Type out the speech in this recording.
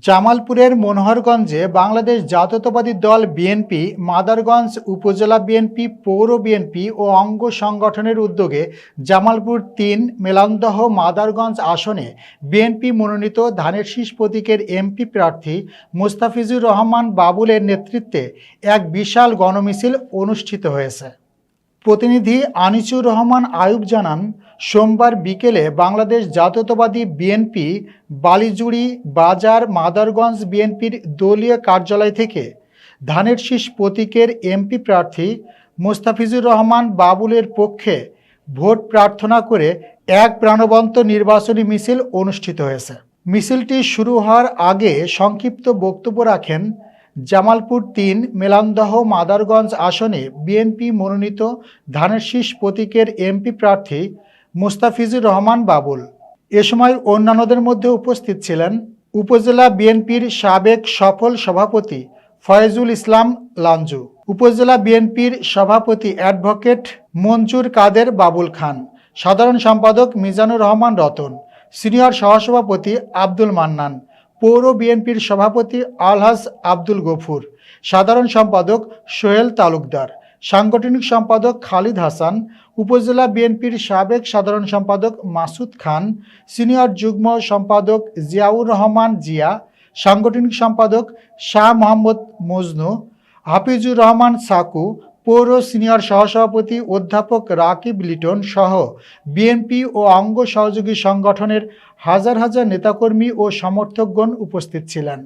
জামালপুরের মনোহরগঞ্জে বাংলাদেশ জাতীয়তাবাদী দল বিএনপি, মাদারগঞ্জ উপজেলা বিএনপি, পৌর বিএনপি ও অঙ্গ সংগঠনের উদ্যোগে জামালপুর-৩ মেলান্দহ মাদারগঞ্জ আসনে বিএনপি মনোনীত ধানের শীষ প্রতীকের এমপি প্রার্থী মুস্তাফিজুর রহমান বাবুলের নেতৃত্বে এক বিশাল গণমিছিল অনুষ্ঠিত হয়েছে। প্রতিনিধি আনিসুর রহমান আয়ুব জানান, সোমবার বিকেলে বাংলাদেশ জাতীয়তাবাদী বিএনপি বালিজুড়ি বাজার মাদারগঞ্জ বিএনপির দলীয় কার্যালয় থেকে ধানের শীষ প্রতীকের এমপি প্রার্থী মুস্তাফিজুর রহমান বাবুলের পক্ষে ভোট প্রার্থনা করে এক প্রাণবন্ত নির্বাচনী মিছিল অনুষ্ঠিত হয়েছে। মিছিলটি শুরু হওয়ার আগে সংক্ষিপ্ত বক্তব্য রাখেন জামালপুর-৩ মেলান্দহ মাদারগঞ্জ আসনে বিএনপি মনোনীত ধানের শীষ প্রতীকের এমপি প্রার্থী মুস্তাফিজুর রহমান বাবুল। এ সময় অন্যান্যদের মধ্যে উপস্থিত ছিলেন উপজেলা বিএনপির সাবেক সফল সভাপতি ফয়েজুল ইসলাম লাঞ্জু, উপজেলা বিএনপির সভাপতি অ্যাডভোকেট মঞ্জুর কাদের বাবুল খান, সাধারণ সম্পাদক মিজানুর রহমান রতন, সিনিয়র সহসভাপতি আব্দুল মান্নান, পৌর বিএনপির সভাপতি আলহাজ আব্দুল গফুর, সাধারণ সম্পাদক সোহেল তালুকদার, সাংগঠনিক সম্পাদক খালিদ হাসান, উপজেলা বিএনপির সাবেক সাধারণ সম্পাদক মাসুদ খান, সিনিয়র যুগ্ম সম্পাদক জিয়াউর রহমান জিয়া, সাংগঠনিক সম্পাদক শাহ মোহাম্মদ মজনু, হাফিজুর রহমান সাকু, পৌর সিনিয়র সহসভাপতি অধ্যাপক রাকিব লিটন সহ বিএনপি ও অঙ্গ সহযোগী সংগঠনের হাজার হাজার নেতাকর্মী ও সমর্থকগণ উপস্থিত ছিলেন।